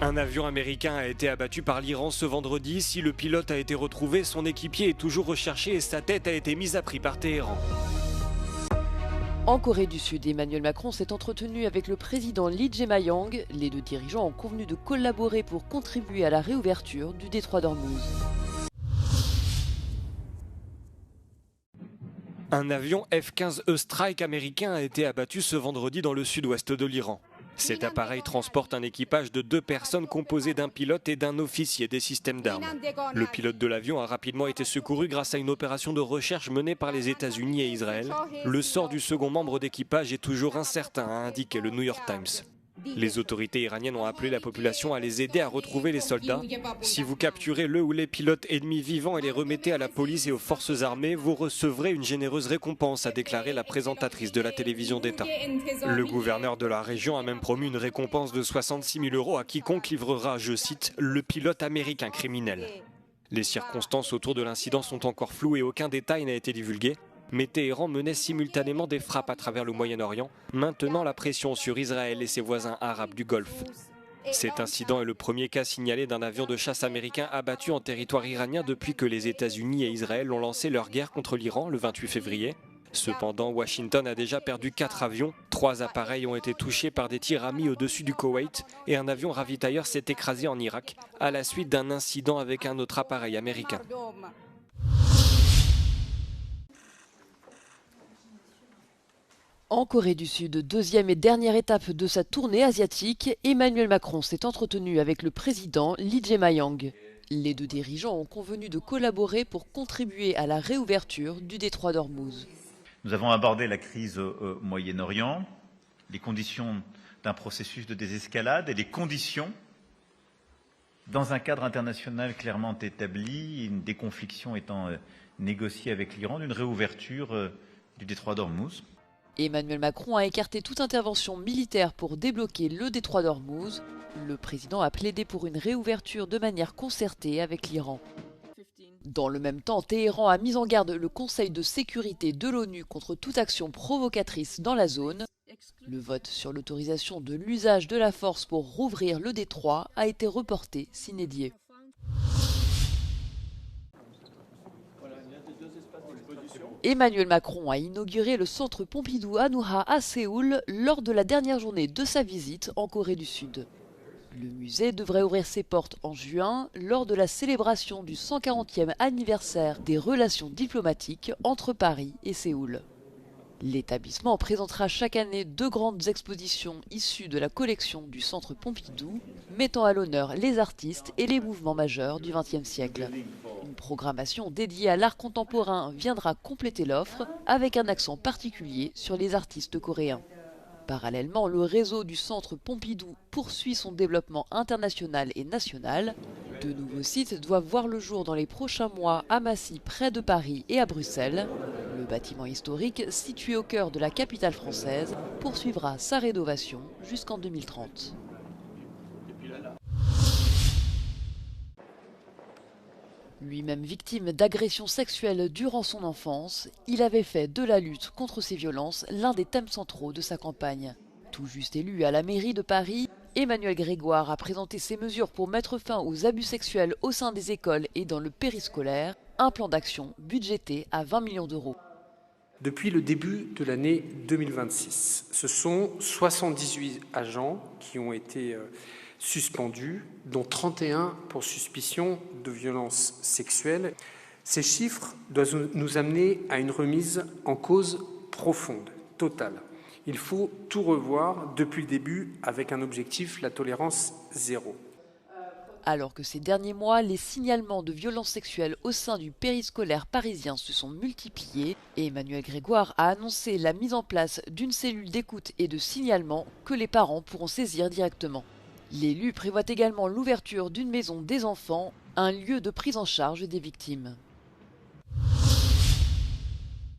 Un avion américain a été abattu par l'Iran ce vendredi. Si le pilote a été retrouvé, son équipier est toujours recherché et sa tête a été mise à prix par Téhéran. En Corée du Sud, Emmanuel Macron s'est entretenu avec le président Lee Jae-myung. Les deux dirigeants ont convenu de collaborer pour contribuer à la réouverture du détroit d'Ormuz. Un avion F-15E Strike américain a été abattu ce vendredi dans le sud-ouest de l'Iran. Cet appareil transporte un équipage de 2 personnes composé d'un pilote et d'un officier des systèmes d'armes. Le pilote de l'avion a rapidement été secouru grâce à une opération de recherche menée par les États-Unis et Israël. Le sort du second membre d'équipage est toujours incertain, a indiqué le New York Times. Les autorités iraniennes ont appelé la population à les aider à retrouver les soldats. Si vous capturez le ou les pilotes ennemis vivants et les remettez à la police et aux forces armées, vous recevrez une généreuse récompense, a déclaré la présentatrice de la télévision d'État. Le gouverneur de la région a même promis une récompense de 66 000 € à quiconque livrera, je cite, le pilote américain criminel. Les circonstances autour de l'incident sont encore floues et aucun détail n'a été divulgué. Mais Téhéran menait simultanément des frappes à travers le Moyen-Orient, maintenant la pression sur Israël et ses voisins arabes du Golfe. Cet incident est le premier cas signalé d'un avion de chasse américain abattu en territoire iranien depuis que les États-Unis et Israël ont lancé leur guerre contre l'Iran le 28 février. Cependant, Washington a déjà perdu 4 avions. 3 appareils ont été touchés par des tirs amis au-dessus du Koweït et un avion ravitailleur s'est écrasé en Irak à la suite d'un incident avec un autre appareil américain. En Corée du Sud, deuxième et dernière étape de sa tournée asiatique, Emmanuel Macron s'est entretenu avec le président Lee Jae-myung. Les deux dirigeants ont convenu de collaborer pour contribuer à la réouverture du détroit d'Ormuz. Nous avons abordé la crise au Moyen-Orient, les conditions d'un processus de désescalade et les conditions, dans un cadre international clairement établi, une déconfliction étant négociée avec l'Iran, d'une réouverture du détroit d'Ormuz. Emmanuel Macron a écarté toute intervention militaire pour débloquer le détroit d'Ormuz. Le président a plaidé pour une réouverture de manière concertée avec l'Iran. Dans le même temps, Téhéran a mis en garde le Conseil de sécurité de l'ONU contre toute action provocatrice dans la zone. Le vote sur l'autorisation de l'usage de la force pour rouvrir le détroit a été reporté sine die. Emmanuel Macron a inauguré le centre Pompidou Hanwha à Séoul lors de la dernière journée de sa visite en Corée du Sud. Le musée devrait ouvrir ses portes en juin lors de la célébration du 140e anniversaire des relations diplomatiques entre Paris et Séoul. L'établissement présentera chaque année 2 grandes expositions issues de la collection du centre Pompidou, mettant à l'honneur les artistes et les mouvements majeurs du XXe siècle. Une programmation dédiée à l'art contemporain viendra compléter l'offre avec un accent particulier sur les artistes coréens. Parallèlement, le réseau du centre Pompidou poursuit son développement international et national. De nouveaux sites doivent voir le jour dans les prochains mois à Massy, près de Paris et à Bruxelles. Le bâtiment historique, situé au cœur de la capitale française, poursuivra sa rénovation jusqu'en 2030. Lui-même victime d'agressions sexuelles durant son enfance, il avait fait de la lutte contre ces violences l'un des thèmes centraux de sa campagne. Tout juste élu à la mairie de Paris, Emmanuel Grégoire a présenté ses mesures pour mettre fin aux abus sexuels au sein des écoles et dans le périscolaire, un plan d'action budgété à 20 millions d'euros. Depuis le début de l'année 2026, ce sont 78 agents qui ont été suspendus, dont 31 pour suspicion de violences sexuelles. Ces chiffres doivent nous amener à une remise en cause profonde, totale. Il faut tout revoir depuis le début avec un objectif, la tolérance zéro. Alors que ces derniers mois, les signalements de violences sexuelles au sein du périscolaire parisien se sont multipliés, Emmanuel Grégoire a annoncé la mise en place d'une cellule d'écoute et de signalement que les parents pourront saisir directement. L'élu prévoit également l'ouverture d'une maison des enfants, un lieu de prise en charge des victimes.